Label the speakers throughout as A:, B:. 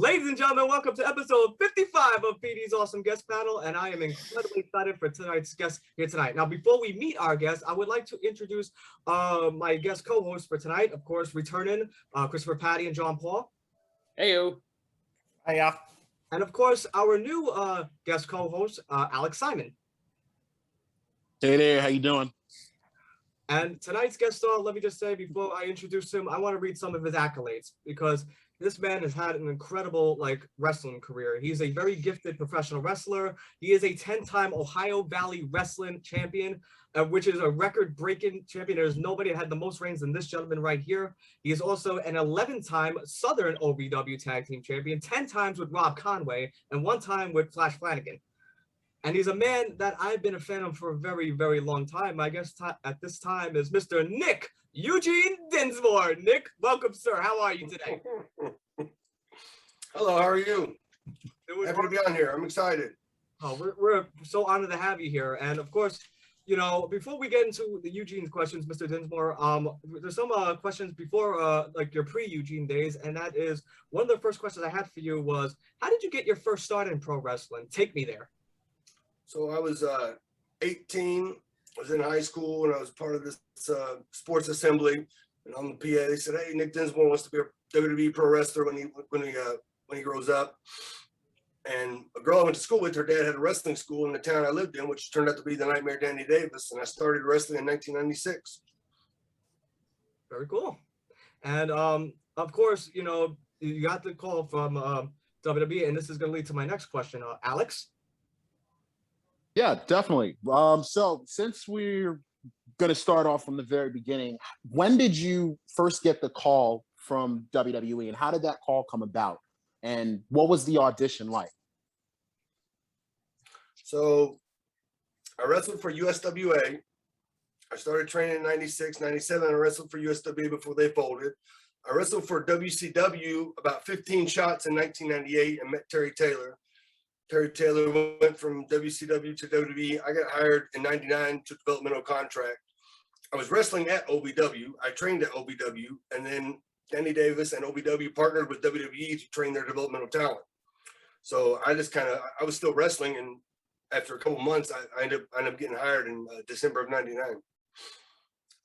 A: Ladies and gentlemen, welcome to episode 55 of Petey's Awesome Guest Panel, and I am incredibly excited for tonight's guest here tonight. Now, before we meet our guest, I would like to introduce my guest co-hosts for tonight. Of course, returning Christopher, Patty, and John Paul.
B: Heyo.
C: Hiya.
A: And of course, our new guest co-host, Alex Simon.
C: Hey there, how you doing?
A: And tonight's guest star, let me just say before I introduce him, I want to read some of his accolades because this man has had an incredible wrestling career. He's a very gifted professional wrestler. He is a 10-time Ohio Valley Wrestling champion, which is a record-breaking champion. There's nobody that had the most reigns than this gentleman right here. He is also an 11-time Southern OVW Tag Team Champion, 10 times with Rob Conway, and 1 time with Flash Flanagan. And he's a man that I've been a fan of for a very, very long time. My guest at this time is Mr. Nick Eugene Dinsmore. Nick, welcome, sir. How are you today?
D: Hello, how are you? Happy to be on here. I'm excited.
A: Oh, we're so honored to have you here. And of course, you know, before we get into the Eugene's questions, Mr. Dinsmore, there's some questions before your pre-Eugene days, and that is one of the first questions I had for you was, how did you get your first start in pro wrestling? Take me there.
D: So I was 18. I was in high school and I was part of this sports assembly. And on the PA, they said, "Hey, Nick Dinsmore wants to be a WWE pro wrestler when he grows up." And a girl I went to school with, her dad had a wrestling school in the town I lived in, which turned out to be the Nightmare Danny Davis. And I started wrestling in 1996.
A: Very cool. And of course, you know, you got the call from WWE, and this is going to lead to my next question, Alex.
E: Yeah, definitely. So since we're going to start off from the very beginning, when did you first get the call from WWE and how did that call come about? And what was the audition like?
D: So I wrestled for USWA. I started training in 96, 97. I wrestled for USWA before they folded. I wrestled for WCW about 15 shots in 1998 and met Terry Taylor. Terry Taylor went from WCW to WWE. I got hired in 99 to developmental contract. I was wrestling at OVW. I trained at OVW, and then Danny Davis and OVW partnered with WWE to train their developmental talent. So I just I was still wrestling, and after a couple months, I ended up getting hired in December of 99.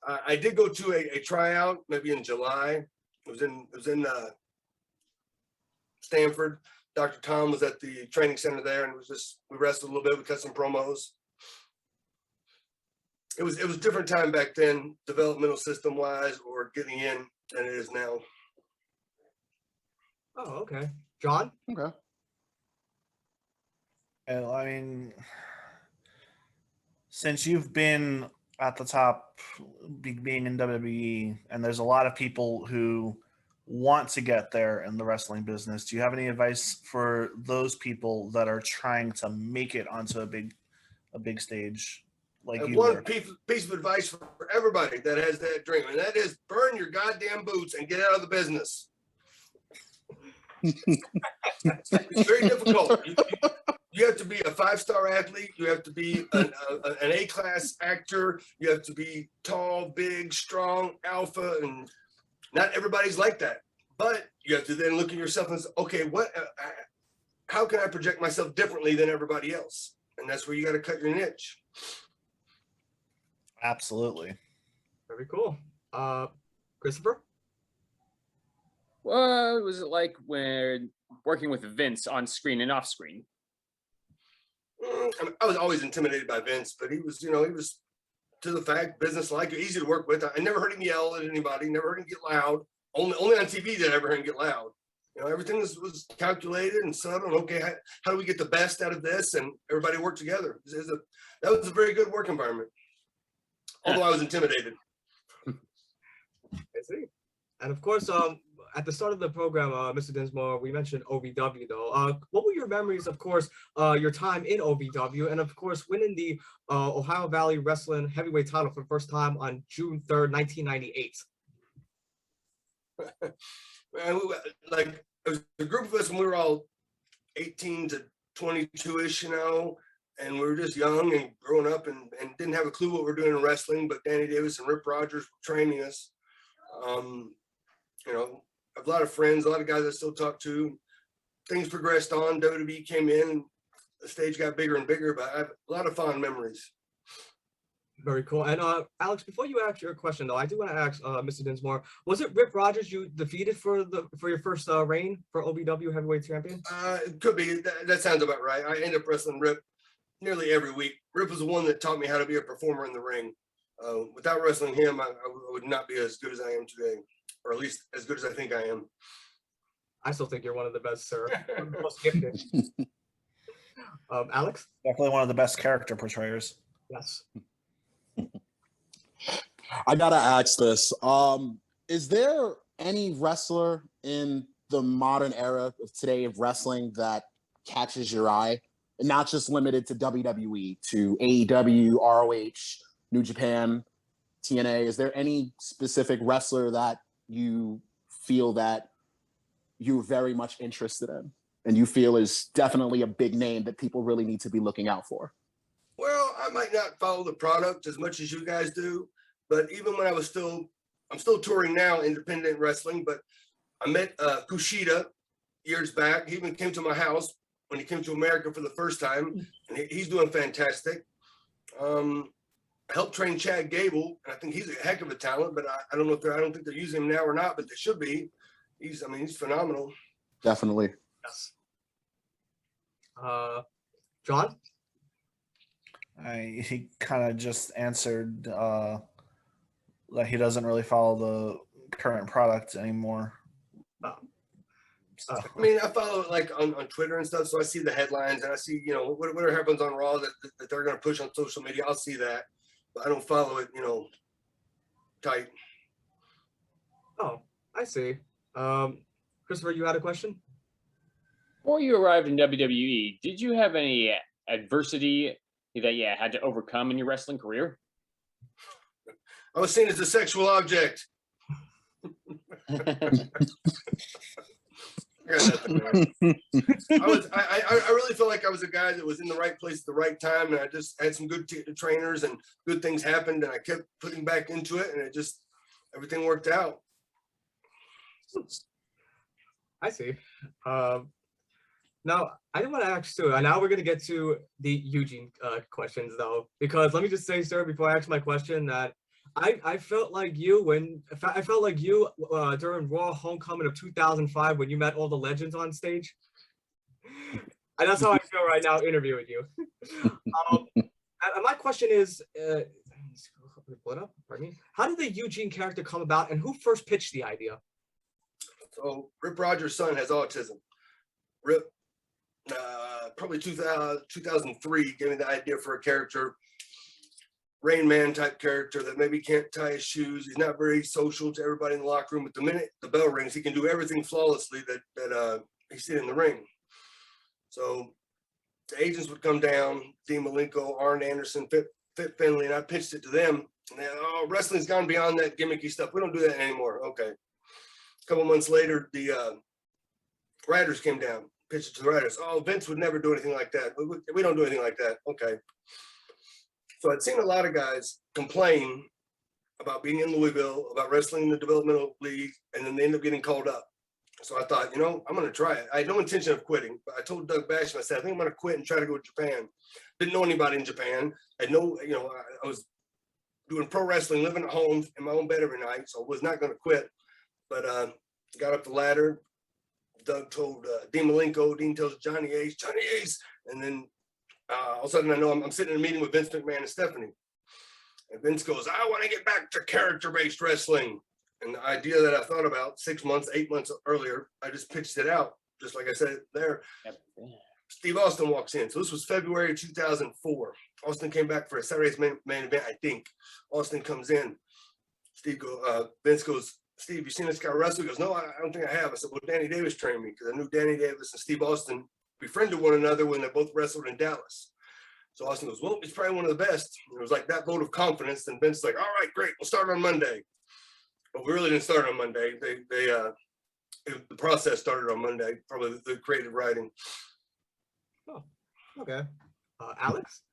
D: I did go to a tryout maybe in July. It was in Stanford. Dr. Tom was at the training center there, and we wrestled a little bit. We cut some promos. It was a different time back then, developmental system wise, or getting in, than it is now.
A: Oh, okay. John?
E: Okay.
C: Well, I mean, since you've been at the top, being in WWE, and there's a lot of people who want to get there in the wrestling business, do you have any advice for those people that are trying to make it onto a big stage like you
D: one
C: were?
D: piece of advice for everybody that has that dream, and that is burn your goddamn boots and get out of the business. It's very difficult. You have to be a 5-star athlete. You have to be an A-class actor. You have to be tall, big, strong, alpha, and not everybody's like that. But you have to then look at yourself and say, okay, how can I project myself differently than everybody else? And that's where you got to cut your niche.
C: Absolutely.
A: Very cool. Christopher?
B: What was it like when working with Vince on screen and off screen?
D: I was always intimidated by Vince, but he was to the fact, business-like, easy to work with. I never heard him yell at anybody, never heard him get loud. Only on TV did I ever hear him get loud. You know, everything was calculated and subtle. And okay, how do we get the best out of this? And everybody worked together. That was a very good work environment. Although I was intimidated.
A: I see. And of course, at the start of the program, Mr. Dinsmore, we mentioned OVW though. What were your memories, of course, your time in OVW, and of course, winning the Ohio Valley Wrestling Heavyweight title for the first time on June 3rd, 1998?
D: Man, it was a group of us when we were all 18 to 22-ish, you know, and we were just young and growing up and didn't have a clue what we were doing in wrestling, but Danny Davis and Rip Rogers were training us. You know, I have a lot of friends, a lot of guys I still talk to. things progressed on. WWE came in, the stage got bigger and bigger, but I have a lot of fond memories.
A: Very cool. And Alex, before you ask your question though, I do want to ask Mr. Dinsmore, was it Rip Rogers you defeated for your first reign for OVW Heavyweight Champion?
D: It could be. That sounds about right. I end up wrestling Rip nearly every week. Rip was the one that taught me how to be a performer in the ring. Without wrestling him, I would not be as good as I am today, or at least as good as I think I am.
A: I still think you're one of the best, sir. One of the most gifted. Alex?
C: Definitely one of the best character portrayers.
A: Yes.
E: I gotta ask this. Is there any wrestler in the modern era of today of wrestling that catches your eye? And not just limited to WWE, to AEW, ROH, New Japan, TNA. Is there any specific wrestler that you feel that you're very much interested in and you feel is definitely a big name that people really need to be looking out for?
D: Well, I might not follow the product as much as you guys do, but even when I'm still touring now, independent wrestling, but I met Kushida years back. He even came to my house when he came to America for the first time, and he's doing fantastic. I helped train Chad Gable, and I think he's a heck of a talent, but I don't know if I don't think they're using him now or not, but they should be. He's phenomenal.
E: Definitely.
A: Yes. John?
C: He kind of just answered that he doesn't really follow the current product anymore.
D: I mean, I follow it like on Twitter and stuff, so I see the headlines and I see, whatever happens on Raw that they're going to push on social media, I'll see that, but I don't follow it, tight.
A: Oh, I see. Christopher, you had a question?
B: Before you arrived in WWE, did you have any adversity that you had to overcome in your wrestling career?
D: I was seen as a sexual object. I really felt like I was a guy that was in the right place at the right time, and I just had some good trainers and good things happened, and I kept putting back into it, and everything worked out.
A: I see. Now, I didn't want to ask too. Now we're going to get to the Eugene questions, though, because let me just say, sir, before I ask my question, that I felt like you during Raw Homecoming of 2005 when you met all the legends on stage. And that's how I feel right now interviewing you. And my question is, pardon me, how did the Eugene character come about, and who first pitched the idea?
D: So Rip Rogers' son has autism. Rip, probably 2003, gave me the idea for a character, Rain Man type character that maybe can't tie his shoes. He's not very social to everybody in the locker room. But the minute the bell rings, he can do everything flawlessly that he's seen in the ring. So the agents would come down, Dean Malenko, Arn Anderson, Fit Finley, and I pitched it to them. And they, wrestling's gone beyond that gimmicky stuff. We don't do that anymore. Okay. A couple months later, the writers came down, pitched it to the writers. Oh, Vince would never do anything like that. We don't do anything like that. Okay. So I'd seen a lot of guys complain about being in Louisville, about wrestling in the developmental league, and then they end up getting called up. So I thought, I'm going to try it. I had no intention of quitting, but I told Doug Basham, I said, I think I'm going to quit and try to go to Japan. Didn't know anybody in Japan. I was doing pro wrestling, living at home in my own bed every night, so I was not going to quit. But got up the ladder. Doug told Dean Malenko, Dean tells Johnny Ace, and then all of a sudden I know I'm sitting in a meeting with Vince McMahon and Stephanie. And Vince goes, I want to get back to character-based wrestling. And the idea that I thought about 8 months earlier, I just pitched it out, just like I said there. Yep. Steve Austin walks in. So this was February 2004. Austin came back for a Saturday's main event, I think. Austin comes in. Vince goes, Steve, you seen this guy wrestle? He goes, no, I don't think I have. I said, well, Danny Davis trained me, because I knew Danny Davis and Steve Austin befriended one another when they both wrestled in Dallas. So Austin goes, well, he's probably one of the best. And it was like that vote of confidence. And Vince's like, all right, great, we'll start on Monday. But we really didn't start on Monday. The process started on Monday, probably the creative writing.
A: Oh, okay. Alex?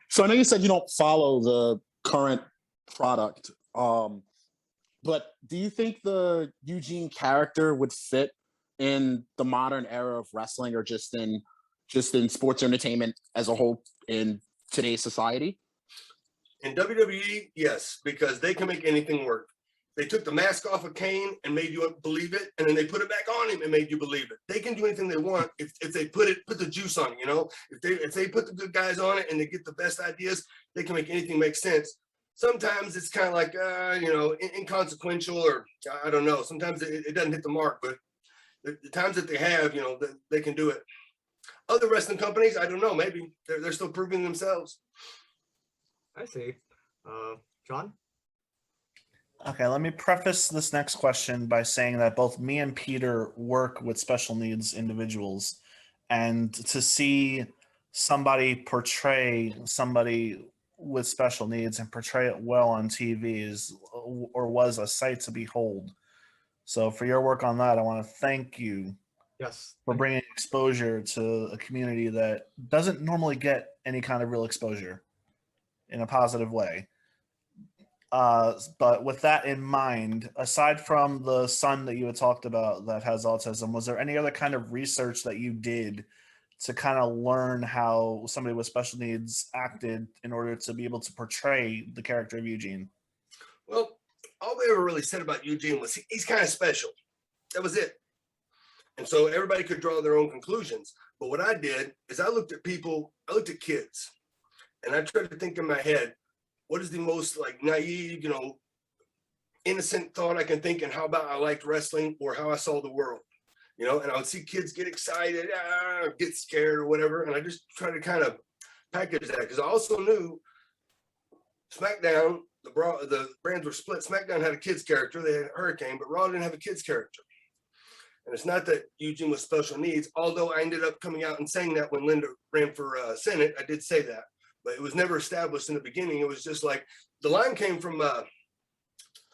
E: So I know you said you don't follow the current product, but do you think the Eugene character would fit in the modern era of wrestling, or just in sports entertainment as a whole in today's society?
D: In WWE, yes, because they can make anything work. They took the mask off of Kane and made you believe it, and then they put it back on him and made you believe it. They can do anything they want if they put the juice on it, you know? If they put the good guys on it and they get the best ideas, they can make anything make sense. Sometimes it's kind of like, you know, inconsequential, or I don't know. Sometimes it doesn't hit the mark, but the times that they have, you know, they can do it. Other wrestling companies, I don't know, maybe they're still proving themselves.
A: I see. John?
C: Okay, let me preface this next question by saying that both me and Peter work with special needs individuals, and to see somebody portray somebody with special needs and portray it well on TV was a sight to behold. So for your work on that, I want to thank you
A: Yes.
C: for bringing exposure to a community that doesn't normally get any kind of real exposure in a positive way. But with that in mind, aside from the son that you had talked about that has autism, was there any other kind of research that you did to kind of learn how somebody with special needs acted in order to be able to portray the character of Eugene?
D: Well, all they ever really said about Eugene was he's kind of special. That was it. And so everybody could draw their own conclusions. But what I did is I looked at kids, and I tried to think in my head, what is the most like naive, you know, innocent thought I can think, and how about I liked wrestling or how I saw the world, you know? And I would see kids get excited, get scared or whatever, and I just try to kind of package that, because I also knew SmackDown, the brands were split. SmackDown had a kid's character, they had Hurricane, but Raw didn't have a kid's character. And it's not that Eugene was special needs, although I ended up coming out and saying that when Linda ran for Senate. I did say that. But it was never established in the beginning. It was just like the line came from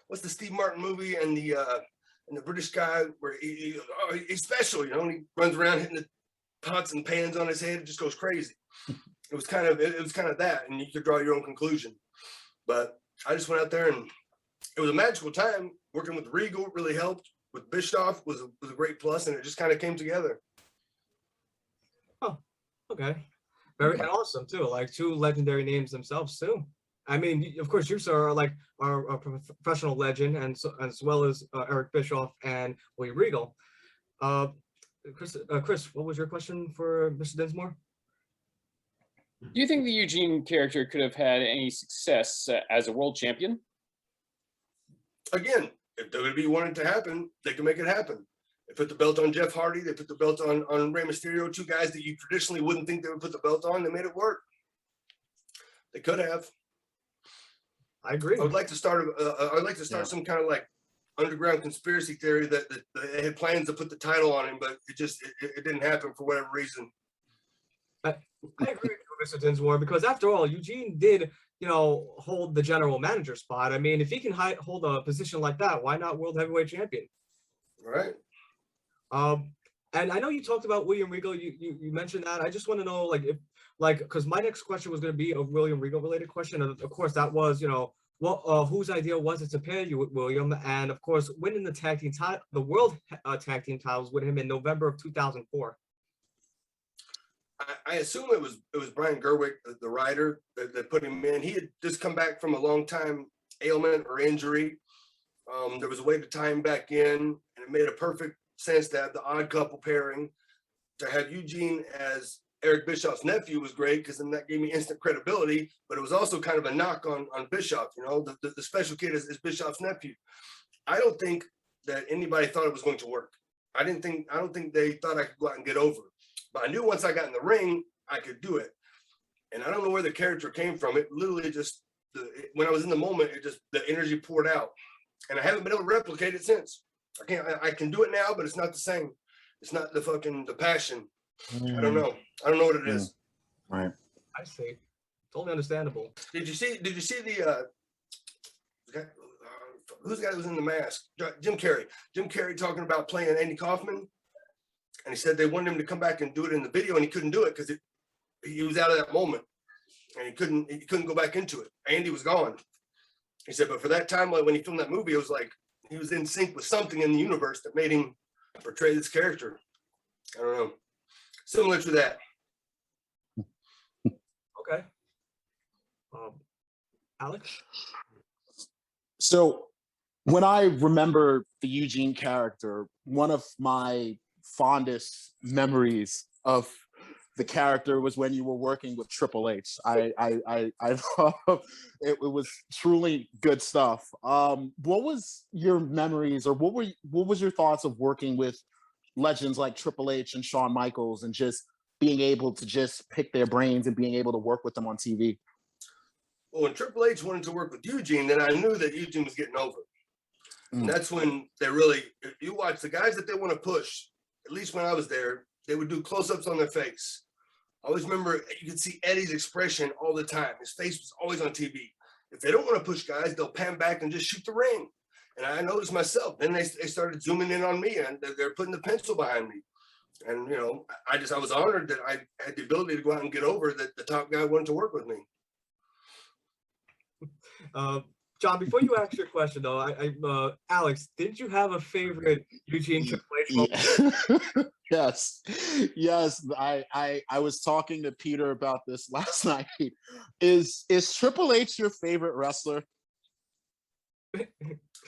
D: what's the Steve Martin movie, and the British guy where he's special, you know, and he runs around hitting the pots and pans on his head, it just goes crazy. It was kind of that, and you could draw your own conclusion. But I just went out there, and it was a magical time. Working with Regal really helped. With Bischoff was a great plus, and it just kind of came together.
A: Oh, okay. Very awesome too. Like two legendary names themselves too. I mean, of course, you sir are like a professional legend, and so as well as Eric Bischoff and Willie Regal. Chris, what was your question for Mr. Dinsmore?
B: Do you think the Eugene character could have had any success as a world champion?
D: Again, if WWE wanted to happen, they can make it happen. They put the belt on Jeff Hardy. They put the belt on Rey Mysterio, two guys that you traditionally wouldn't think they would put the belt on. They made it work. They could have.
A: I agree.
D: I would like to start. Some kind of like underground conspiracy theory that they had plans to put the title on him, but it didn't happen for whatever reason.
A: I agree with you, Mr. Dinsmore, because after all, Eugene did, you know, hold the general manager spot. I mean, if he can hold a position like that, why not world heavyweight champion?
D: Right.
A: And I know you talked about William Regal. You mentioned that. I just want to know, because my next question was going to be a William Regal related question. And of course, that was, you know, whose idea was it to pair you with William? And of course, winning the world tag team titles with him in November of 2004.
D: I assume it was Brian Gerwick, the writer, that put him in. He had just come back from a long time ailment or injury. There was a way to tie him back in, and it made a perfect sense to have the odd couple pairing. To have Eugene as Eric Bischoff's nephew was great, because then that gave me instant credibility, but it was also kind of a knock on Bischoff. You know, the special kid is Bischoff's nephew. I don't think that anybody thought it was going to work. I don't think they thought I could go out and get over. But I knew once I got in the ring, I could do it. And I don't know where the character came from. It literally just, when I was in the moment, the energy poured out. And I haven't been able to replicate it since. I can do it now, but it's not the same. It's not the passion. I don't know. I don't know what it is.
E: Right.
A: I see. Totally understandable.
D: Did you see the who's the guy that was in the mask? Jim Carrey. Jim Carrey talking about playing Andy Kaufman. And he said they wanted him to come back and do it in the video, and he couldn't do it because he was out of that moment, and he couldn't go back into it. Andy was gone. He said, but for that time, like when he filmed that movie, it was like he was in sync with something in the universe that made him portray this character. I don't know. Similar to that.
A: Okay. Alex?
E: So when I remember the Eugene character, one of my fondest memories of the character was when you were working with Triple H. I thought it was truly good stuff. What was your memories, or what was your thoughts of working with legends like Triple H and Shawn Michaels, and just being able to just pick their brains and being able to work with them on TV?
D: Well, when Triple H wanted to work with Eugene, then I knew that Eugene was getting over. And that's when they really, you watch the guys that they want to push, at least when I was there, they would do close-ups on their face. I always remember you could see Eddie's expression all the time. His face was always on TV. If they don't want to push guys, they'll pan back and just shoot the ring. And I noticed myself. Then they started zooming in on me, and they're putting the pencil behind me. And, you know, I was honored that I had the ability to go out and get over that the top guy wanted to work with me.
A: John, before you ask your question, though, Alex, did you have a favorite Eugene Triple H moment?
E: Yes. I was talking to Peter about this last night. Is Triple H your favorite wrestler?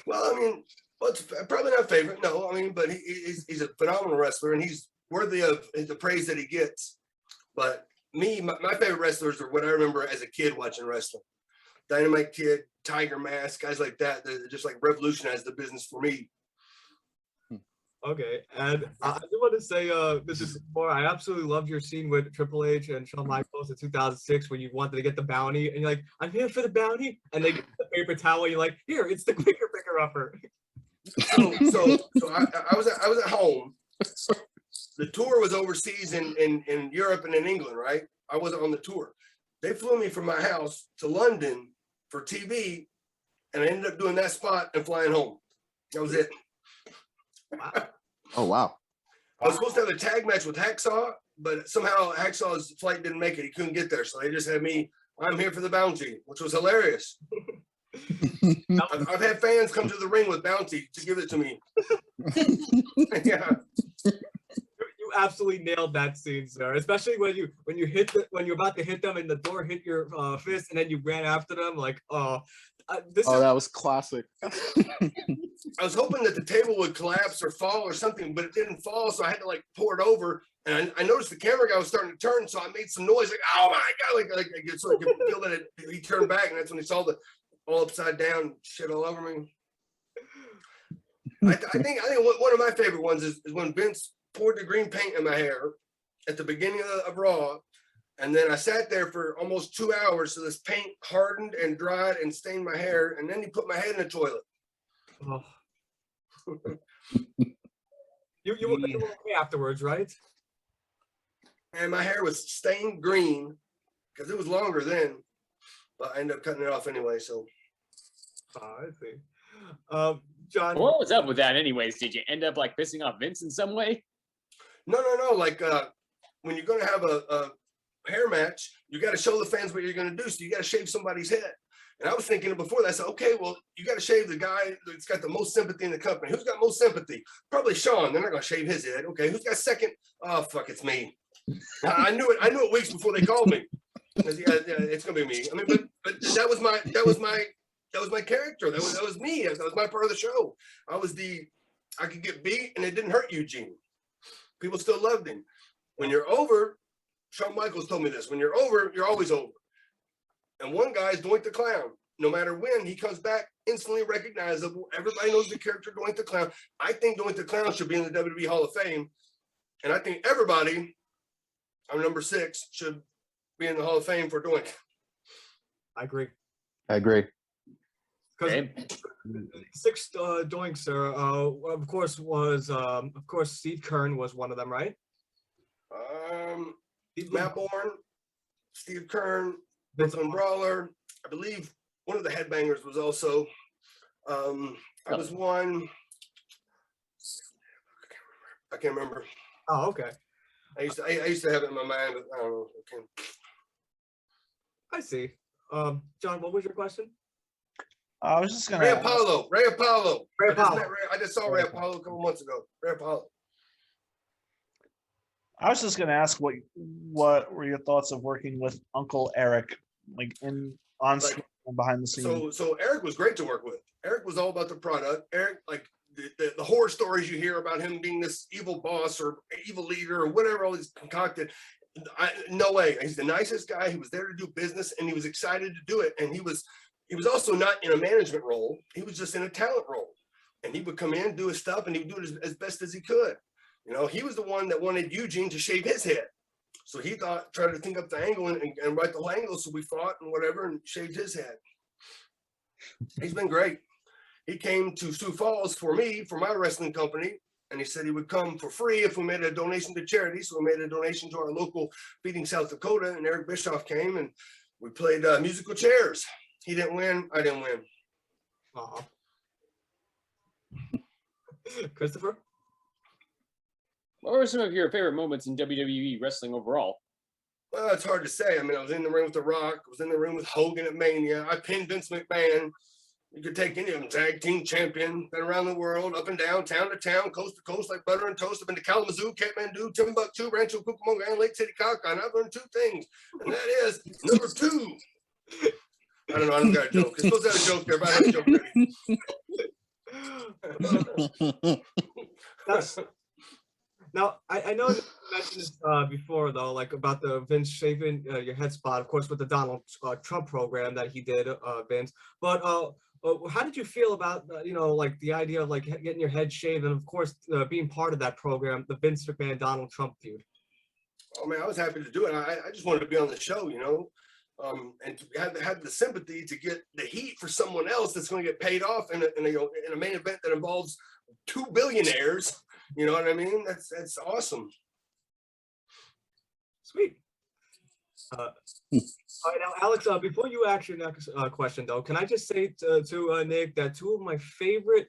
D: Well, I mean, it's probably not favorite. No, I mean, but he's a phenomenal wrestler, and he's worthy of the praise that he gets. But me, my favorite wrestlers are what I remember as a kid watching wrestling. Dynamite Kid, Tiger Mask, guys like that just like revolutionized the business for me.
A: Okay, and I do want to say, this is more. I absolutely loved your scene with Triple H and Shawn Michaels in 2006 when you wanted to get the bounty, and you're like, "I'm here for the bounty," and they get the paper towel. You're like, "Here, it's the quicker picker upper."
D: So I was at home. The tour was overseas in Europe and in England, right? I wasn't on the tour. They flew me from my house to London for TV, and I ended up doing that spot and flying home. That was it.
A: Wow.
E: Oh, wow.
D: I was supposed to have a tag match with Hacksaw, but somehow Hacksaw's flight didn't make it. He couldn't get there. So they just had me, I'm here for the bounty, which was hilarious. I've had fans come to the ring with bounty to give it to me. Yeah.
A: You absolutely nailed that scene, sir. Especially when you're about to hit them and the door hit your fist, and then you ran after them. Like,
E: that was classic.
D: I was hoping that the table would collapse or fall or something, but it didn't fall, so I had to like pour it over. And I noticed the camera guy was starting to turn, so I made some noise, like, "Oh my god!" Like so I could feel that he turned back, and that's when he saw the all upside down shit all over me. I think one of my favorite ones is when Vince poured the green paint in my hair at the beginning of Raw, and then I sat there for almost 2 hours, so this paint hardened and dried and stained my hair, and then he put my head in the toilet.
A: Oh. You were okay afterwards, right?
D: And my hair was stained green because it was longer then, but I ended up cutting it off anyway. So
A: I see. John,
B: What was up with that anyways? Did you end up like pissing off Vince in some way?
D: no. Like when you're gonna have a hair match, you got to show the fans what you're gonna do. So you got to shave somebody's head. And I was thinking before that, I said, okay, well, you got to shave the guy that's got the most sympathy in the company. Who's got most sympathy? Probably Sean. They're not going to shave his head. Okay, who's got second? Oh, fuck, it's me. I knew it weeks before they called me. Yeah, it's going to be me. I mean, but that was my character. That was me. That was my part of the show. I could get beat and it didn't hurt Eugene. People still loved him. When you're over, Shawn Michaels told me this. When you're over, you're always over. And one guy is Doink the Clown. No matter when he comes back, instantly recognizable. Everybody knows the character Doink the Clown. I think Doink the Clown should be in the WWE Hall of Fame. And I think everybody, I'm number 6, should be in the Hall of Fame for Doink.
A: I agree.
E: Okay.
A: Because 6 Doinks, sir. Of course, Steve Kern was one of them, right?
D: Matt Bourne, Steve Kern, Brooklyn Brawler. I believe one of the headbangers was also. I was one. I can't remember.
A: Oh, okay.
D: I used to have it in my mind, but I don't know.
A: I see. John, what was your question?
C: I was just gonna
D: Ray Apollo.
A: Ray Apollo.
D: I just saw Ray Apollo a couple months ago. Ray Apollo.
C: I was just gonna ask what were your thoughts of working with Uncle Eric, like on screen and behind the scenes?
D: So Eric was great to work with. Eric was all about the product. Eric, like the horror stories you hear about him being this evil boss or evil leader or whatever, all these concocted. No way. He's the nicest guy. He was there to do business and he was excited to do it. And he was also not in a management role. He was just in a talent role. And he would come in, do his stuff, and he would do it as best as he could. You know, he was the one that wanted Eugene to shave his head. So he tried to think up the angle and write the whole angle. So we fought and whatever and shaved his head. He's been great. He came to Sioux Falls for me, for my wrestling company. And he said he would come for free if we made a donation to charity. So we made a donation to our local Feeding South Dakota. And Eric Bischoff came and we played musical chairs. He didn't win. I didn't win.
A: Christopher?
B: What were some of your favorite moments in WWE wrestling overall?
D: Well, it's hard to say. I mean, I was in the ring with The Rock. I was in the ring with Hogan at Mania. I pinned Vince McMahon. You could take any of them. Tag team champion. Been around the world, up and down, town to town, coast to coast, like butter and toast. I've been to Kalamazoo, Kathmandu, Timbuktu, Rancho Cucamonga, and Lake Titicaca. And I've learned two things. And that is number two. I don't know. I don't got a joke. You're supposed to have a joke there, but I have a joke ready.
A: Now, I know you mentioned this before, though, like about the Vince shaving your head spot, of course, with the Donald Trump program that he did, Vince. But how did you feel about, like the idea of like getting your head shaved and, of course, being part of that program, the Vince McMahon Donald Trump feud?
D: Oh, man, I was happy to do it. I just wanted to be on the show, and to have the sympathy to get the heat for someone else that's going to get paid off in a main event that involves two billionaires. You know what I mean? That's awesome.
A: Sweet. All right, now, Alex, before you ask your next question, though, can I just say to Nick that two of my favorite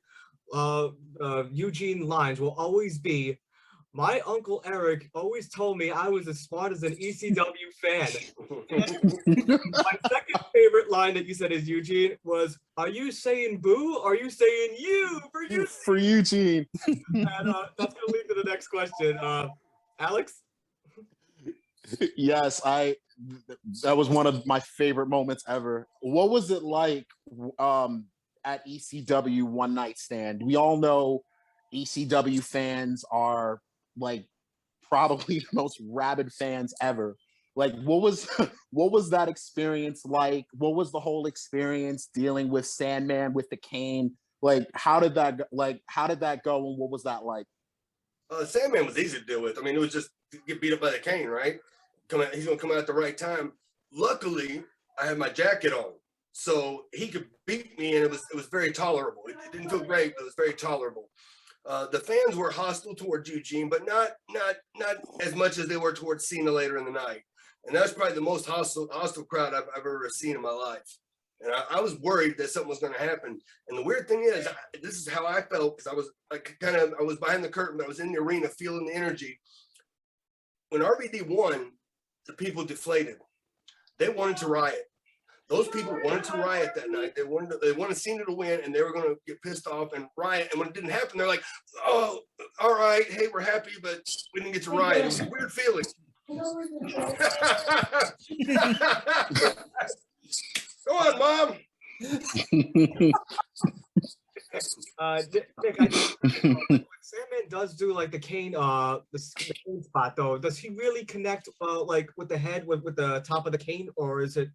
A: Eugene lines will always be, my Uncle Eric always told me I was as smart as an ECW fan. My second favorite line that you said is Eugene was, are you saying boo? Or are you saying you for Eugene?
E: For Eugene.
A: And that's going to lead to the next question. Alex?
E: Yes, that was one of my favorite moments ever. What was it like at ECW One Night Stand? We all know ECW fans are like probably the most rabid fans ever. Like, what was that experience like? What was the whole experience dealing with Sandman with the cane? Like, how did that go, and what was that like?
D: Sandman was easy to deal with. I mean, it was just get beat up by the cane, right? He's gonna come out at the right time. Luckily, I had my jacket on, so he could beat me, and it was very tolerable. It didn't feel great, but it was very tolerable. The fans were hostile towards Eugene, but not as much as they were towards Cena later in the night. And that's probably the most hostile crowd I've ever seen in my life. And I was worried that something was going to happen. And the weird thing is, this is how I felt, because I was behind the curtain, but I was in the arena feeling the energy. When RVD won, the people deflated. They wanted to riot. Those people wanted to riot that night. They wanted Cena to win, and they were going to get pissed off and riot. And when it didn't happen, they're like, "Oh, all right, hey, we're happy, but we didn't get to riot." It was a weird feeling. Go on, Mom.
A: Nick, Sandman does do like the cane spot, though. Does he really connect like with the head with the top of the cane, or is it?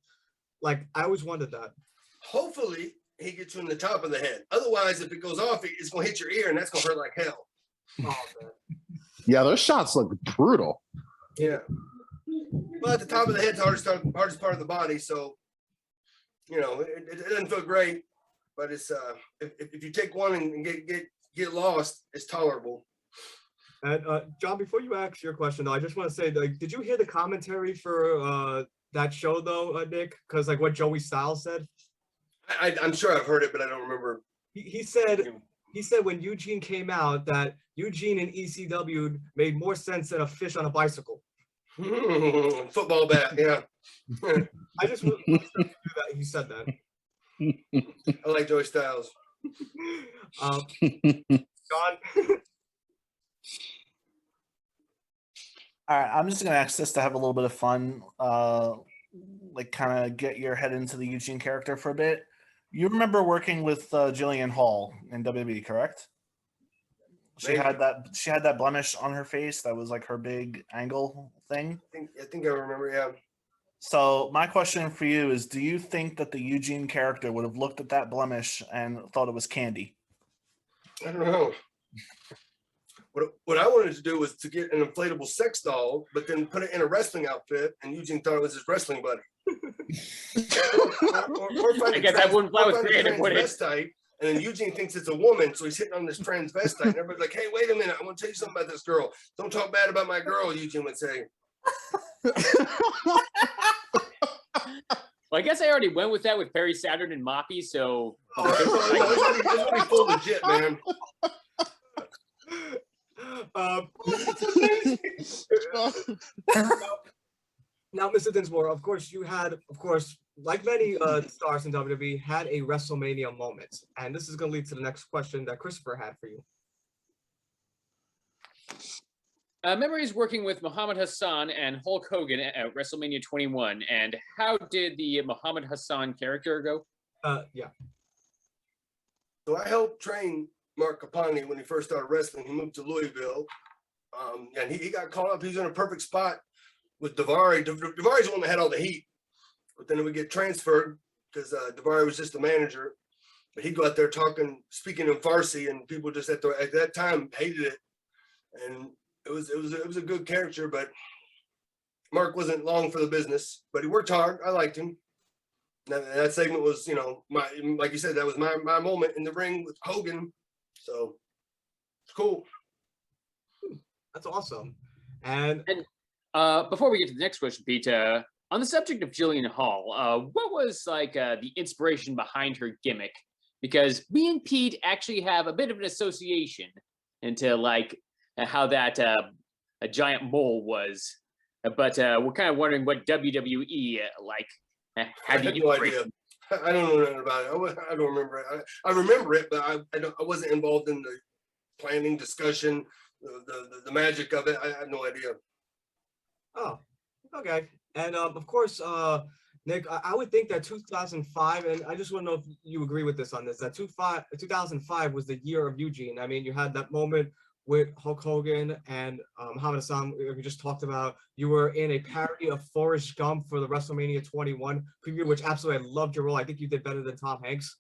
A: Like, I always wondered that.
D: Hopefully, he gets you in the top of the head. Otherwise, if it goes off, it's going to hit your ear, and that's going to hurt like hell.
A: Oh, man.
E: Yeah, those shots look brutal.
D: Yeah. Well, at the top of the head's the hardest part of the body, so, it doesn't feel great, but it's if you take one and get lost, it's tolerable.
A: And John, before you ask your question, though, I just want to say, like, did you hear the commentary for that show, though, Nick? Because like what Joey Styles said.
D: I'm sure I've heard it, but I don't remember.
A: He said when Eugene came out that Eugene and ECW made more sense than a fish on a bicycle.
D: Football bat, yeah.
A: I just wanted to do that. He said that.
D: I like Joey Styles.
A: John.
C: All right, I'm just gonna ask this to have a little bit of fun, like kind of get your head into the Eugene character for a bit. You remember working with Jillian Hall in WWE, correct? She
D: Maybe.
C: had that blemish on her face that was like her big angle thing.
D: I think I remember. Yeah.
C: So my question for you is: do you think that the Eugene character would have looked at that blemish and thought it was candy?
D: I don't know. What I wanted to do was to get an inflatable sex doll, but then put it in a wrestling outfit, and Eugene thought it was his wrestling buddy.
B: I guess I wouldn't fly with creative, would it?
D: transvestite, and then Eugene thinks it's a woman, so he's hitting on this transvestite, and everybody's like, "Hey, wait a minute! I want to tell you something about this girl. Don't talk bad about my girl," Eugene would say.
B: Well, I guess I already went with that with Perry Saturn and Moppy, so
D: It's gonna be full legit, man.
A: Now, Mr. Dinsmore, of course, you had, of course, like many stars in WWE, had a WrestleMania moment. And this is going to lead to the next question that Christopher had for you.
B: memories working with Muhammad Hassan and Hulk Hogan at WrestleMania 21. And how did the Muhammad Hassan character go?
A: Yeah.
D: So I helped train Mark Capani when he first started wrestling. He moved to Louisville, and he got called up. He was in a perfect spot with Daivari. Daivari's the one that had all the heat, but then it would get transferred because Daivari was just a manager. But he'd go out there speaking in Farsi, and people just at that time hated it. And it was a good character, but Mark wasn't long for the business. But he worked hard. I liked him. That segment was, my, like you said, that was my moment in the ring with Hogan. So it's cool.
A: That's awesome. And
B: before we get to the next question, Pete, on the subject of Jillian Hall, what was like the inspiration behind her gimmick? Because me and Pete actually have a bit of an association into like how that a giant mole was, but we're kind of wondering what WWE had the
D: no idea.
B: inspiration.
D: I don't know nothing about it. I don't remember it. I remember it, but I wasn't involved in the planning, discussion, the magic of it. I have no idea.
A: oh, okay. And of course, Nick, I would think that 2005, and I just want to know if you agree with this on this, that 2005 was the year of Eugene. I mean, you had that moment with Hulk Hogan and Muhammad Hassan, we just talked about. You were in a parody of Forrest Gump for the WrestleMania 21 preview, which absolutely I loved your role. I think you did better than Tom Hanks.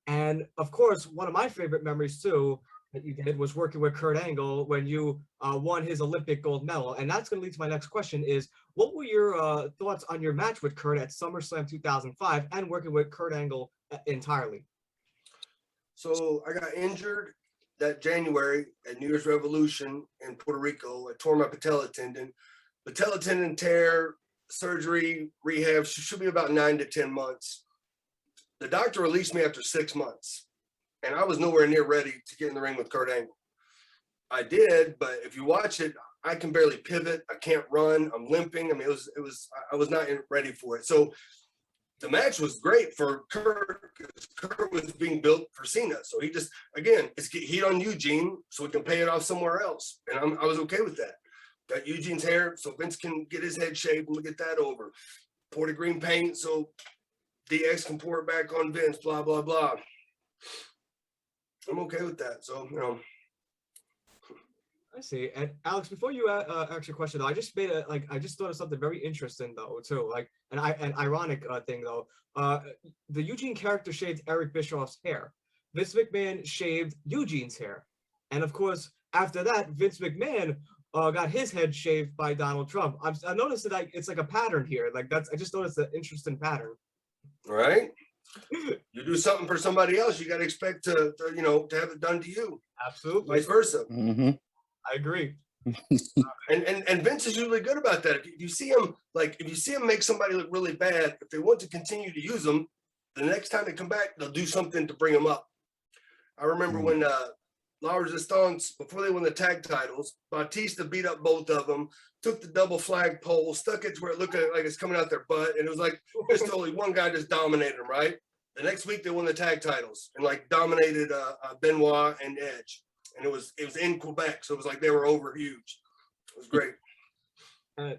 A: And of course, one of my favorite memories too that you did was working with Kurt Angle when you won his Olympic gold medal. And that's going to lead to my next question is, what were your thoughts on your match with Kurt at SummerSlam 2005 and working with Kurt Angle entirely?
D: So I got injured that January at New Year's Revolution in Puerto Rico. I tore my patella tendon. Patella tendon tear, surgery, rehab should be about 9 to 10 months. The doctor released me after 6 months, and I was nowhere near ready to get in the ring with Kurt Angle. I did, but if you watch it, I can barely pivot. I can't run. I'm limping. I mean, I was not ready for it. So the match was great for Kurt because Kurt was being built for Cena. So he just, again, it's get heat on Eugene so we can pay it off somewhere else. And I was okay with that. Got Eugene's hair so Vince can get his head shaved and we'll get that over. Poured green paint so DX can pour it back on Vince, blah, blah, blah. I'm okay with that. So,
A: I see. And Alex, before you ask your question though, I just thought of something very interesting though too, like an ironic thing though. The Eugene character shaved Eric Bischoff's hair. Vince McMahon shaved Eugene's hair, and of course after that, Vince McMahon got his head shaved by Donald Trump. I noticed that it's like a pattern here. Like I just noticed an interesting pattern.
D: right? You do something for somebody else, you got to expect to have it done to you.
A: Absolutely.
D: Vice versa.
E: Mm-hmm.
A: I agree.
D: And Vince is usually good about that. If you see him make somebody look really bad, if they want to continue to use them, the next time they come back, they'll do something to bring them up. I remember when La Resistance, before they won the tag titles, Batista beat up both of them, took the double flag pole, stuck it to where it looked like it's coming out their butt, and it was like just totally one guy just dominated them, right? The next week they won the tag titles and like dominated Benoit and Edge. And it was in Quebec, so it was like they were over huge. It was great.
A: Uh,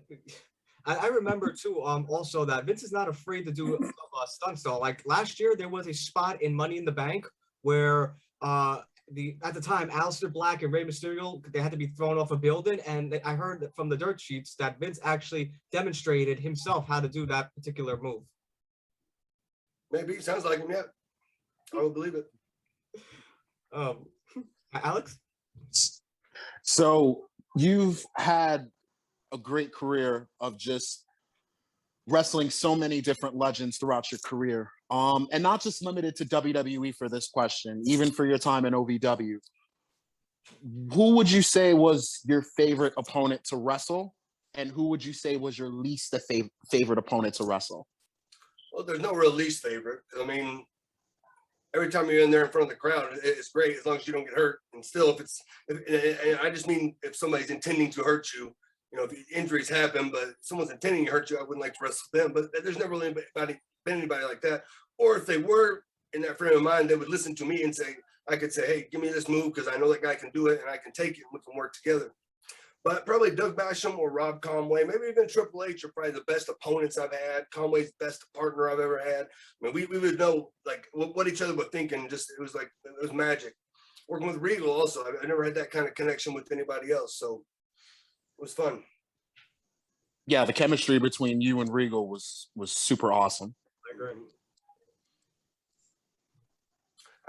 A: I remember too. Also that Vince is not afraid to do stunts though. Like last year, there was a spot in Money in the Bank where at the time Aleister Black and Rey Mysterio, they had to be thrown off a building, and I heard from the dirt sheets that Vince actually demonstrated himself how to do that particular move.
D: Maybe sounds like him. Yeah, I would believe it.
A: Alex.
E: So you've had a great career of just wrestling so many different legends throughout your career, and not just limited to WWE for this question, even for your time in OVW. Who would you say was your favorite opponent to wrestle, and who would you say was your least favorite opponent to wrestle?
D: Well, there's no real least favorite. I mean, every time you're in there in front of the crowd, it's great as long as you don't get hurt. And still, and I just mean if somebody's intending to hurt you, you know, if injuries happen, but if someone's intending to hurt you, I wouldn't like to wrestle them. But there's never really been anybody like that. Or if they were in that frame of mind, they would listen to me and say, I could say, hey, give me this move because I know that guy can do it and I can take it and we can work together. But probably Doug Basham or Rob Conway, maybe even Triple H are probably the best opponents I've had. Conway's best partner I've ever had. I mean, we would know like what each other were thinking. Just it was magic. Working with Regal also, I never had that kind of connection with anybody else, so it was fun.
E: Yeah, the chemistry between you and Regal was super awesome.
A: I agree.
C: Mm-hmm.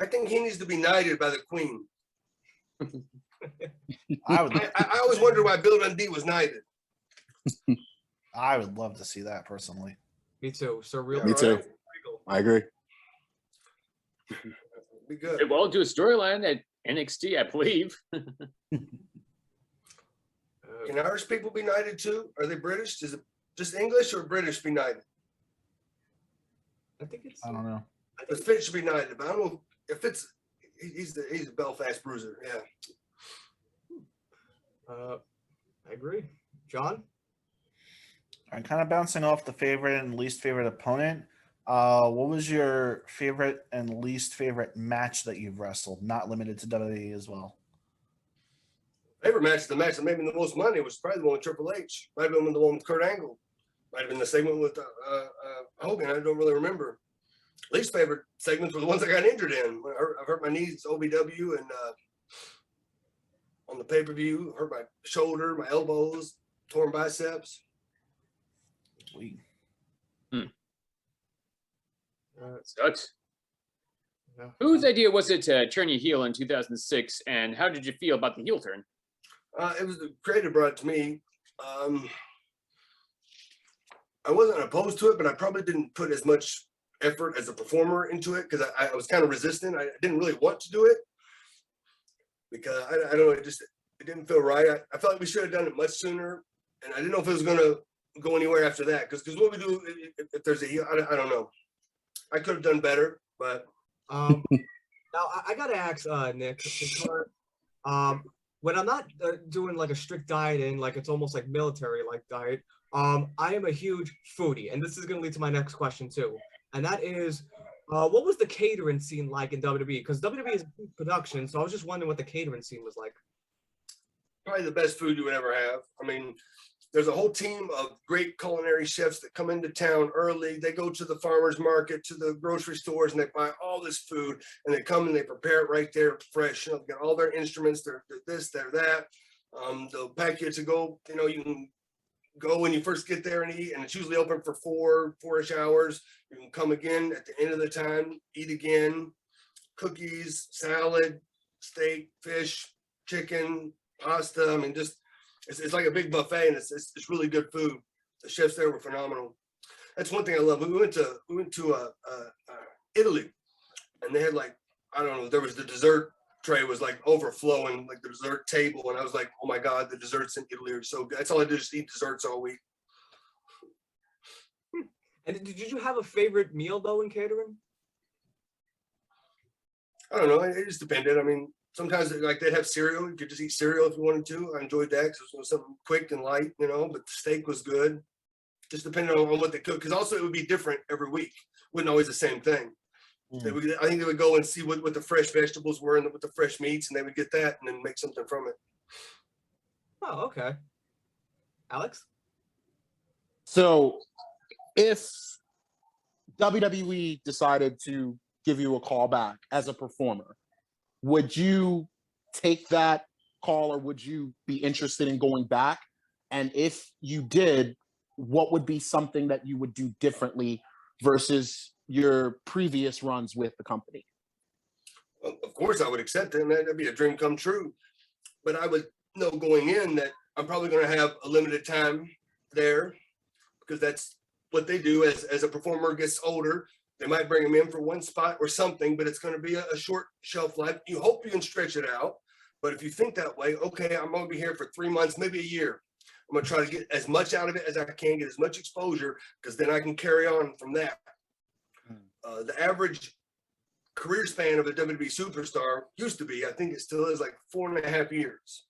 D: I think he needs to be knighted by the Queen. I always wondered why Bill Dundee was knighted.
C: I would love to see that personally.
A: Me too. So real.
E: Me too. I agree.
D: Be good.
B: They will do a storyline at NXT, I believe.
D: Can Irish people be knighted too? Are they British? Is it just English or British be knighted?
A: I think it's.
C: I don't know.
D: But Fitz should be knighted, but I don't know if it's. He's a Belfast bruiser. Yeah.
A: I agree. John?
C: I'm kind of bouncing off the favorite and least favorite opponent. What was your favorite and least favorite match that you've wrestled? Not limited to WWE as well.
D: Favorite match, the match that made me the most money was probably the one with Triple H. Might have been the one with Kurt Angle. Might have been the segment with Hogan. I don't really remember. Least favorite segments were the ones I got injured in. I hurt my knees, OVW, and on the pay-per-view, hurt my shoulder, my elbows, torn biceps.
C: Sweet.
B: Sucks.
A: Yeah.
B: Whose idea was it to turn you heel in 2006, and how did you feel about the heel turn?
D: It was the creator brought it to me. I wasn't opposed to it, but I probably didn't put as much effort as a performer into it because I was kind of resistant. I didn't really want to do it because I don't know, it didn't feel right. I felt like we should have done it much sooner, and I didn't know if it was going to go anywhere after that because what we do if there's a heel, I don't know. I could have done better, but
A: now I gotta ask Nick, because when I'm not doing like a strict dieting, like it's almost like military like diet, I am a huge foodie, and this is gonna lead to my next question too, and that is what was the catering scene like in WWE? Because WWE is a big production, so I was just wondering what the catering scene was like.
D: probably the best food you would ever have. I mean, there's a whole team of great culinary chefs that come into town early. They go to the farmer's market, to the grocery stores, and they buy all this food, and they come and they prepare it right there fresh. You know, they got all their instruments, they're this, they're that. They'll pack you to go, you know, you can go when you first get there and eat, and it's usually open for four-ish hours. You can come again at the end of the time, eat again. Cookies, salad, steak, fish, chicken, pasta. I mean, just it's like a big buffet, and it's really good food. The chefs there were phenomenal. That's one thing I love. We went to Italy, and they had like, I don't know, there was the dessert tray was like overflowing, like the dessert table, and I was like, oh my god, the desserts in Italy are so good. That's all I do, just eat desserts all week.
A: And did you have a favorite meal though in catering?
D: I don't know. It just depended. I mean, sometimes like they'd have cereal. You could just eat cereal if you wanted to. I enjoyed that because it was something quick and light, you know. But the steak was good. Just depending on what they cook, because also it would be different every week. Wasn't always the same thing. They would, I think they would go and see what the fresh vegetables were and what the fresh meats, and they would get that and then make something from it.
A: Oh, okay. Alex?
E: So if WWE decided to give you a call back as a performer, would you take that call or would you be interested in going back? And if you did, what would be something that you would do differently versus your previous runs with the company?
D: Well, of course, I would accept it, and that'd be a dream come true. But I would know going in that I'm probably going to have a limited time there because that's what they do as a performer gets older. They might bring them in for one spot or something, but it's going to be a short shelf life. You hope you can stretch it out. But if you think that way, okay, I'm going to be here for 3 months, maybe a year. I'm going to try to get as much out of it as I can, get as much exposure, because then I can carry on from that. The average career span of a WWE superstar used to be, I think it still is, like 4.5 years.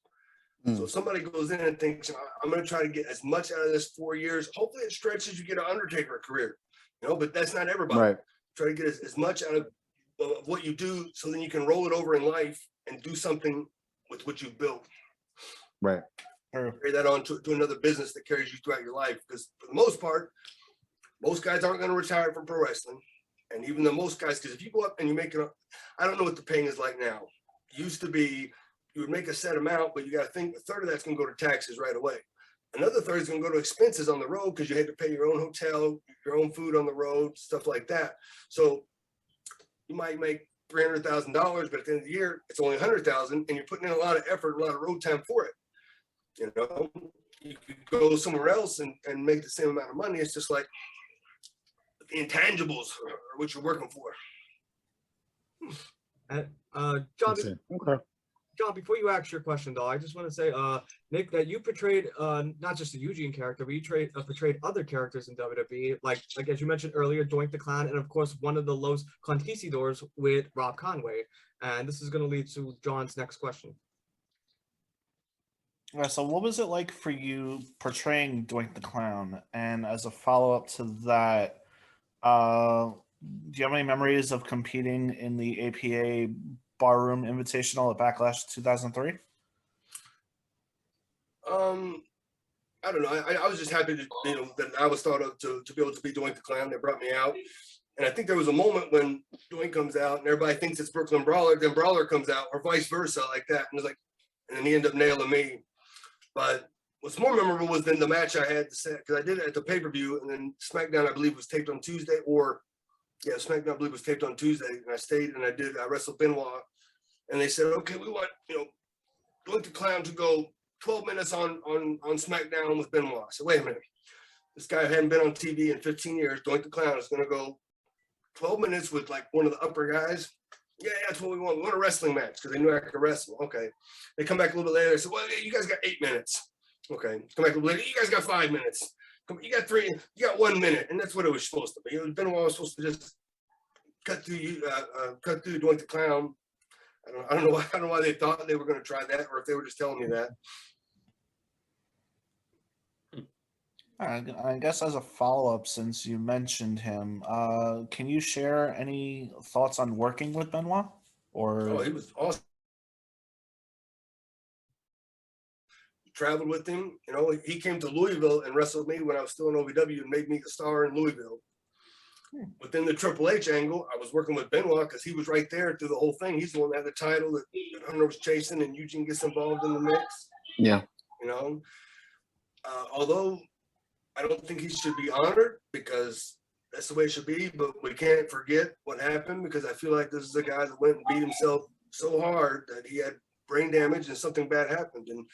D: So if somebody goes in and thinks, I'm going to try to get as much out of this 4 years, hopefully it stretches, you get an Undertaker career, but that's not everybody.
E: Right.
D: Try to get as much out of what you do so then you can roll it over in life and do something with what you've built.
E: Right.
D: Carry that on to another business that carries you throughout your life. Because for the most part, most guys aren't going to retire from pro wrestling. And even the most guys, because if you go up and you make it, I don't know what the paying is like now. It used to be you would make a set amount, but you got to think a third of that's going to go to taxes right away. Another third is going to go to expenses on the road because you had to pay your own hotel, your own food on the road, stuff like that. So you might make $300,000, but at the end of the year, it's only $100,000, and you're putting in a lot of effort, a lot of road time for it. You could go somewhere else and make the same amount of money. It's just like the intangibles are what you're working for.
A: John,
E: Okay.
A: John, before you ask your question, though, I just want to say, Nick, that you portrayed not just the Eugene character, but you portrayed other characters in WWE, like as you mentioned earlier, Doink the Clown, and of course, one of the Los Conquistadors with Rob Conway. And this is going to lead to John's next question.
C: Yeah, so what was it like for you portraying Doink the Clown? And as a follow-up to that, do you have any memories of competing in the APA Barroom Invitational at Backlash 2003?
D: I don't know. I was just happy to, that I was thought of to be able to be Doink the Clown. They brought me out. And I think there was a moment when Doink comes out and everybody thinks it's Brooklyn Brawler, then Brawler comes out, or vice versa, like that. And it's like, and then he ended up nailing me. But what's more memorable was then the match I had to set, because I did it at the pay-per-view, and then SmackDown, I believe, was taped on Tuesday, SmackDown, I believe, was taped on Tuesday, and I stayed and I wrestled Benoit, and they said, okay, we want, Doink the Clown to go 12 minutes on SmackDown with Benoit. I said, wait a minute, this guy hadn't been on TV in 15 years. Doink the Clown is going to go 12 minutes with like one of the upper guys. Yeah, that's what we want. We want a wrestling match because they knew I could wrestle. Okay. They come back a little bit later. They said, well, you guys got 8 minutes. Okay. Come back a little later. You guys got 5 minutes. You got 3. You got 1 minute. And that's what it was supposed to be. Benoit was supposed to just cut through Doink the Clown. I don't know why they thought they were going to try that, or if they were just telling me that.
C: I guess as a follow-up, since you mentioned him, can you share any thoughts on working with Benoit?
D: Oh, he was awesome. Traveled with him. He came to Louisville and wrestled me when I was still in OVW and made me a star in Louisville. Within the Triple H angle, I was working with Benoit because he was right there through the whole thing. He's the one that had the title that Hunter was chasing, and Eugene gets involved in the mix.
E: Yeah.
D: Although I don't think he should be honored because that's the way it should be, but we can't forget what happened because I feel like this is a guy that went and beat himself so hard that he had brain damage and something bad happened. And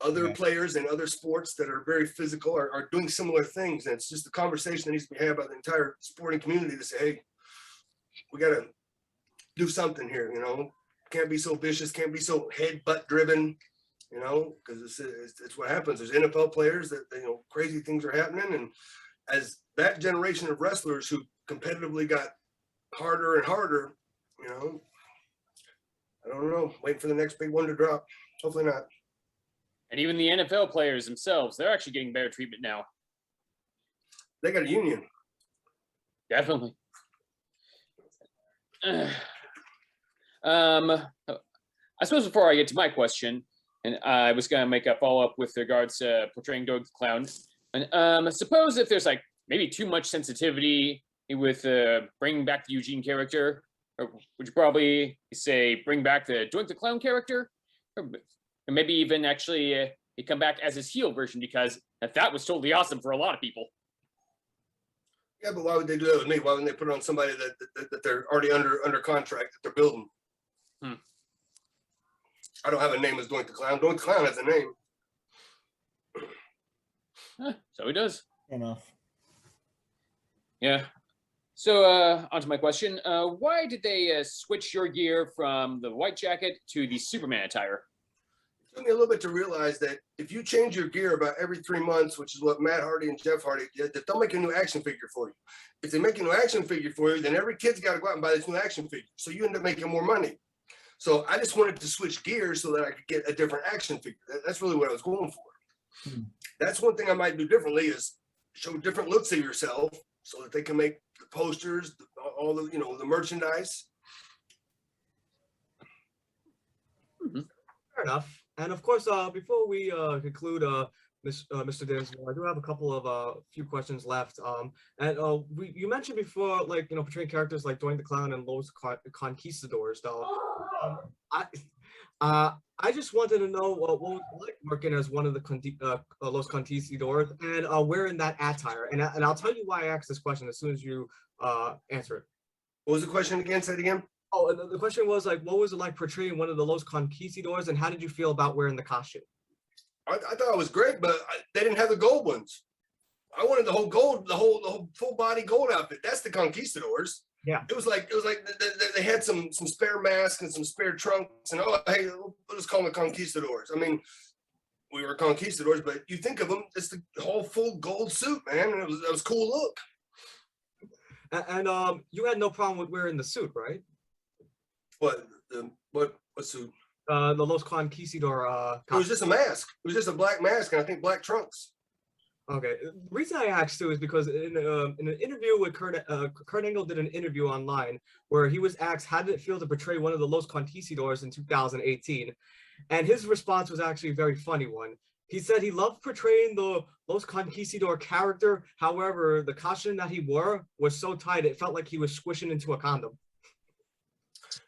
D: other players in other sports that are very physical are doing similar things. And it's just a conversation that needs to be had by the entire sporting community to say, hey, we got to do something here, Can't be so vicious, can't be so head-butt driven, because it's what happens. There's NFL players that, crazy things are happening. And as that generation of wrestlers who competitively got harder and harder, I don't know, waiting for the next big one to drop. Hopefully not.
B: And even the NFL players themselves, they're actually getting better treatment now.
D: They got a union.
B: Definitely. I suppose before I get to my question, And I was going to make a follow-up with regards to portraying Doug the Clown. And suppose if there's like maybe too much sensitivity with bringing back the Eugene character, or would you probably say bring back the Doink the Clown character? Or maybe even actually he come back as his heel version, because that was totally awesome for a lot of people.
D: Yeah, but why would they do that with me? Why wouldn't they put it on somebody that they're already under contract that they're building? I don't have a name as Doink the Clown. Doink the Clown has a name.
B: So he does.
C: Fair enough.
B: Yeah. So on to my question. Why did they switch your gear from the white jacket to the Superman attire?
D: It took me a little bit to realize that if you change your gear about every 3 months, which is what Matt Hardy and Jeff Hardy did, that they'll make a new action figure for you. If they make a new action figure for you, then every kid's got to go out and buy this new action figure. So you end up making more money. So I just wanted to switch gears so that I could get a different action figure. That's really what I was going for. That's one thing I might do differently, is show different looks of yourself so that they can make the posters, all the, the merchandise.
A: Fair enough. And of course, before we conclude, Mr. Dinsmore, I do have a couple of few questions left. You mentioned before, like, portraying characters like Doink the Clown and Los Conquistadors. Though, I just wanted to know what was it like working as one of the Los Conquistadors and wearing that attire. And I'll tell you why I asked this question as soon as you answer it.
D: What was the question again? Say it again.
A: Oh, and the question was like, what was it like portraying one of the Los Conquistadors, and how did you feel about wearing the costume?
D: I thought it was great, but they didn't have the gold ones. I wanted the whole gold, the whole full body gold outfit. That's the Conquistadors.
A: Yeah.
D: It was like they had some spare masks and some spare trunks, and hey, we'll just call them the Conquistadors. I mean, we were Conquistadors, but you think of them, it's the whole full gold suit, man. And it was a cool look.
A: And you had no problem with wearing the suit, right?
D: What suit?
A: The Los Conquistador.
D: It was just a mask. It was just a black mask, and I think black trunks.
A: Okay. The reason I asked too is because in an interview with Kurt Angle did an interview online where he was asked how did it feel to portray one of the Los Conquistadors in 2018, and his response was actually a very funny one. He said he loved portraying the Los Conquistador character. However, the costume that he wore was so tight it felt like he was squishing into a condom.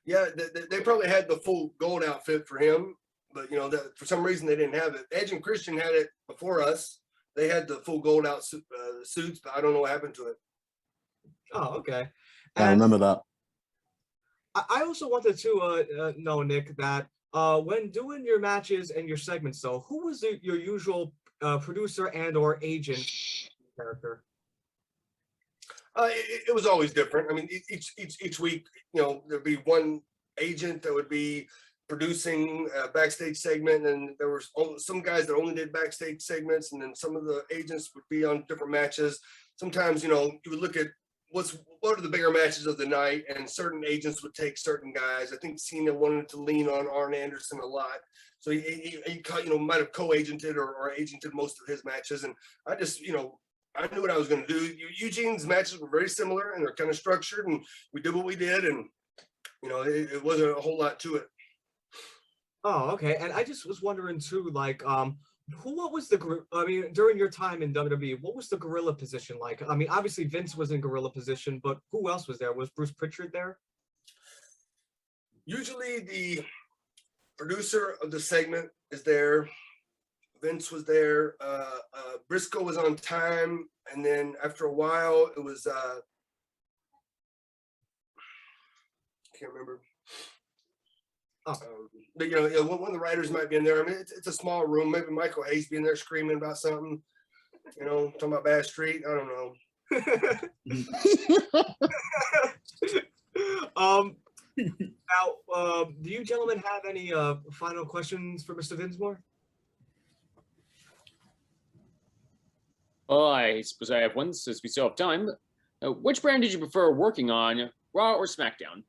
D: Yeah, they probably had the full gold outfit for him, but that for some reason they didn't have it. Edge and Christian had it before us. They had the full gold out suits, but I don't know what happened to it.
A: Oh, okay.
E: I remember that.
A: I also wanted to know, Nick, that when doing your matches and your segments, though, who was your usual producer and/or agent character?
D: It was always different. I mean, each week, there'd be one agent that would be producing a backstage segment, and there were some guys that only did backstage segments, and then some of the agents would be on different matches. Sometimes, you would look at what are the bigger matches of the night, and certain agents would take certain guys. I think Cena wanted to lean on Arn Anderson a lot, so he might have co-agented or agented most of his matches, and I just, I knew what I was going to do. Eugene's matches were very similar, and they're kind of structured, and we did what we did, and it wasn't a whole lot to it.
A: Oh, okay. And I just was wondering too, like, what was during your time in WWE, what was the gorilla position like? I mean, obviously Vince was in gorilla position, but who else was there? Was Bruce Pritchard there?
D: Usually the producer of the segment is there. Vince was there. Briscoe was on time, and then after a while, it was I can't remember.
A: Oh.
D: But one of the writers might be in there. I mean, it's a small room. Maybe Michael Hayes be in there screaming about something. Talking about Bass Street. I don't know.
A: Now, do you gentlemen have any final questions for Mr. Dinsmore?
B: Well, I suppose I have one since we still have time. Which brand did you prefer working on, Raw or SmackDown?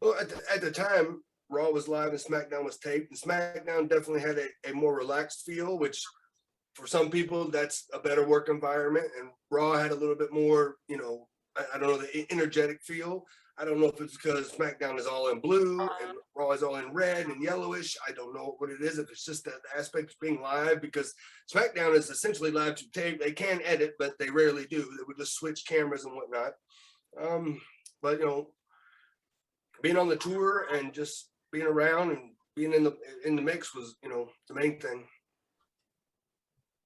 D: Well, at the time, Raw was live and SmackDown was taped, and SmackDown definitely had a more relaxed feel, which for some people, that's a better work environment, and Raw had a little bit more, I don't know, the energetic feel. I don't know if it's because SmackDown is all in blue and Raw is all in red and yellowish. I don't know what it is. If it's just that the aspect of being live, because SmackDown is essentially live to tape. They can edit, but they rarely do. They would just switch cameras and whatnot. But you know, being on the tour and just being around and being in the mix was, you know, the main thing.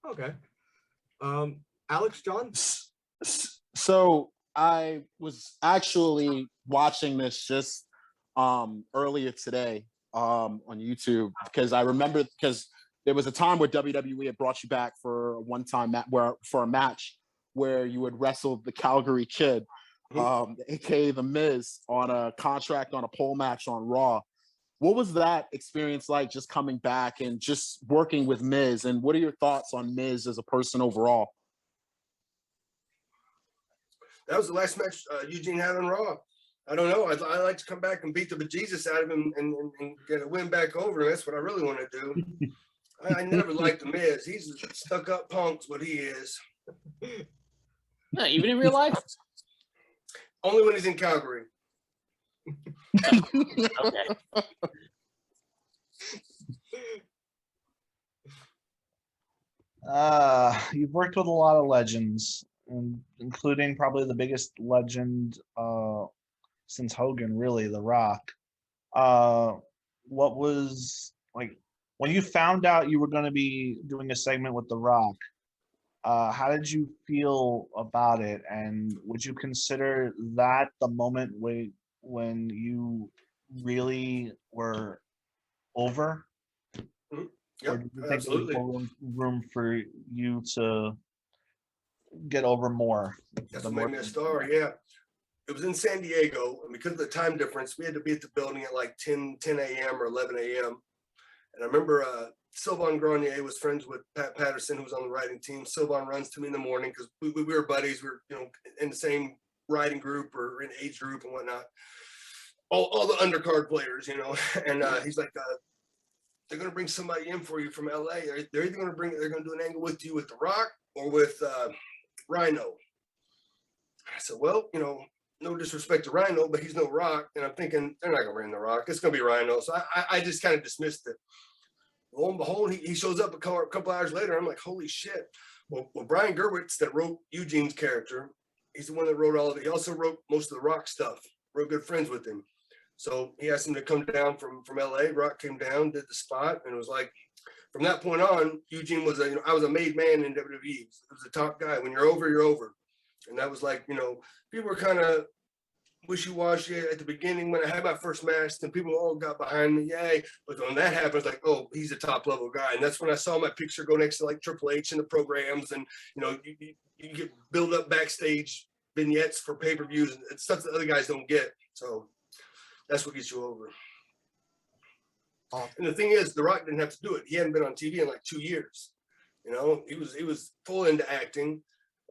A: Okay. Alex, John?
E: So I was actually watching this just earlier today on YouTube, because I remember, because there was a time where WWE had brought you back for a one-time for a match where you would wrestle the Calgary Kid, aka The Miz, on a contract on a pole match on Raw. What was that experience like, just coming back and just working with Miz? And what are your thoughts on Miz as a person overall?
D: That was the last match Eugene had on Raw. I don't know. I'd like to come back and beat the bejesus out of him and get a win back over. That's what I really want to do. I never liked The Miz. He's a stuck-up punk, what he is.
B: No, even in real life?
D: Only when he's in Calgary.
B: Okay.
C: You've worked with a lot of legends, including probably the biggest legend since Hogan, really, The Rock. What was, like, when you found out you were going to be doing a segment with The Rock, how did you feel about it? And would you consider that the moment when you really were over?
D: Yep,
C: Or do you think
D: absolutely.
C: there was room for you to get over more?
D: That's what made me a star, yeah. It was in San Diego, and because of the time difference, we had to be at the building at like 10 a.m. or 11 a.m. And I remember Sylvain Grenier was friends with Pat Patterson, who was on the writing team. Sylvain runs to me in the morning because we were buddies. We were, you know, in the same writing group or in age group and whatnot. All the undercard players, you know. And he's like, they're going to bring somebody in for you from LA. They're either going to they're going to do an angle with you with The Rock or with Rhino. I said, well, you know, no disrespect to Rhino, but he's no Rock. And I'm thinking, they're not going to bring The Rock. It's going to be Rhino. So I just kind of dismissed it. Lo and behold, he shows up a couple hours later. I'm like, holy shit. Well, Brian Gerwitz, that wrote Eugene's character, he's the one that wrote all of it. He also wrote most of the Rock stuff. We're good friends with him. So he asked him to come down from LA. Rock came down, did the spot, and it was like, from that point on, Eugene was I was a made man in WWE. It was a top guy. When you're over, you're over. And that was like, you know, people were kind of wishy-washy at the beginning when I had my first match, and people all got behind me, yay. But when that happened, it's like, oh, he's a top level guy. And that's when I saw my picture go next to like Triple H in the programs, and you know, you get build up backstage vignettes for pay-per-views and stuff that other guys don't get. So that's what gets you over. And the thing is, The Rock didn't have to do it. He hadn't been on TV in like 2 years. You know, he was full into acting,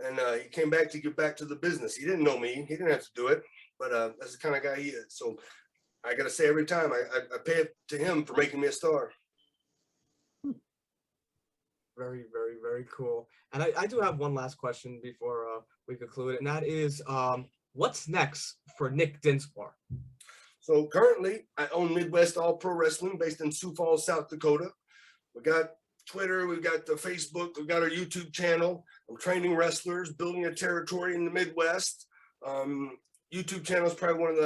D: and he came back to get back to the business. He didn't know me. He didn't have to do it, but that's the kind of guy he is. So I got to say, every time I pay it to him for making me a star.
A: Very, very, very cool. And I do have one last question before we conclude, and that is, what's next for Nick Dinsmore?
D: So currently, I own Midwest All Pro Wrestling based in Sioux Falls, South Dakota. We got Twitter, we've got the Facebook, we've got our YouTube channel. I'm training wrestlers, building a territory in the Midwest. YouTube channel is probably one of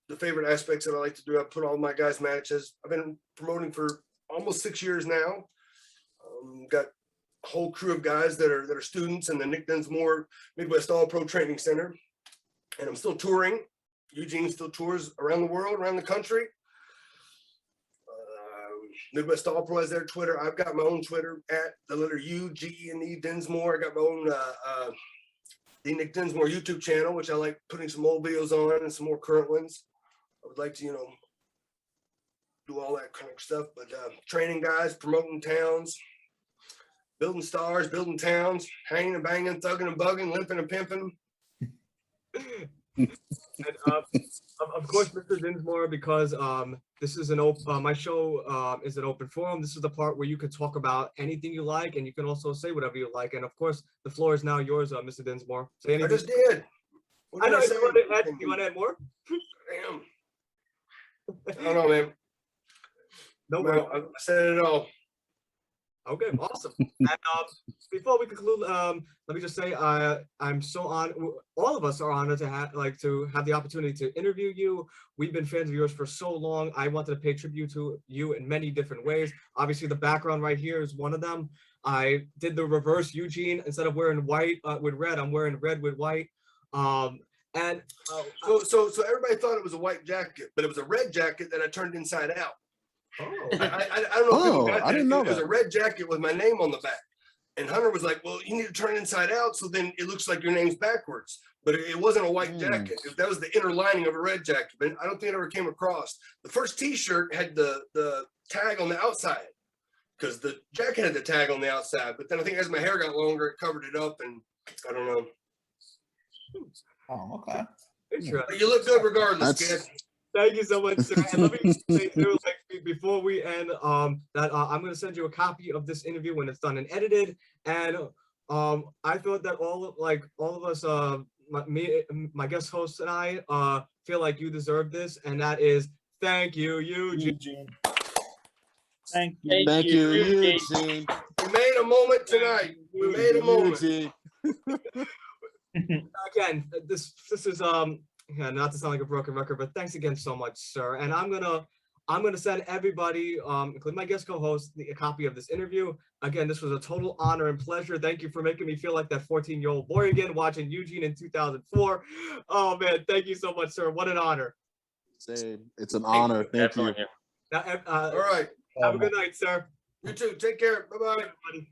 D: the favorite aspects that I like to do. I put all my guys' matches. I've been promoting for almost 6 years now. Got a whole crew of guys that are students in the Nick Dinsmore Midwest All Pro Training Center. And I'm still touring. Eugene still tours around the world, around the country. Midwest All Pro has their Twitter. I've got my own Twitter at the letter Eugene Dinsmore. I got my own the Nick Dinsmore YouTube channel, which I like putting some old videos on and some more current ones. I would like to, you know, do all that kind of stuff. But training guys, promoting towns, building stars, building towns, hanging and banging, thugging and bugging, limping and pimping.
A: And, of course, Mr. Dinsmore, because this is an open, my show is an open forum. This is the part where you can talk about anything you like, and you can also say whatever you like. And of course, the floor is now yours, Mr. Dinsmore. Say anything.
D: I just did. What
A: I
D: can
A: know.
D: say?
A: You want to add more?
D: Damn. I don't know, man.
A: No
D: No,
A: worries.
D: I said it all.
A: Okay, awesome. And before we conclude, let me just say I'm so honored. All of us are honored to have the opportunity to interview you. We've been fans of yours for so long. I wanted to pay tribute to you in many different ways. Obviously, the background right here is one of them. I did the reverse Eugene. Instead of wearing white with red, I'm wearing red with white. And
D: So everybody thought it was a white jacket, but it was a red jacket that I turned inside out.
A: oh,
D: I don't know if people got that.
E: I didn't know
D: It was
E: that.
D: a red jacket with my name on the back. And Hunter was like, well, you need to turn it inside out so then it looks like your name's backwards. But it wasn't a white jacket. That was the inner lining of a red jacket. But I don't think it ever came across. The first T-shirt had the tag on the outside because the jacket had the tag on the outside. But then I think as my hair got longer, it covered it up. And I don't know.
C: Oh, okay.
A: interesting.
D: But you look good regardless,
E: That's-
D: kid.
A: Thank you so much, sir. And let me say too, before we end, that I'm going to send you a copy of this interview when it's done and edited. And I thought that all of us, my guest hosts and I, feel like you deserve this, and that is thank you, Eugene.
C: Thank you.
E: Thank you, Eugene.
D: We made a moment tonight. We made a moment.
E: Eugene.
A: Again, this is yeah, not to sound like a broken record, but thanks again so much, sir. And I'm gonna send everybody, including my guest co-host, a copy of this interview. Again, this was a total honor and pleasure. Thank you for making me feel like that 14-year-old boy again, watching Eugene in 2004. Oh man, thank you so much, sir. What an honor.
E: Same. It's an honor. Thank you.
B: Definitely.
A: Now,
D: All right.
A: have a good night, sir.
D: You too. Take care. Bye-bye.
A: Everybody.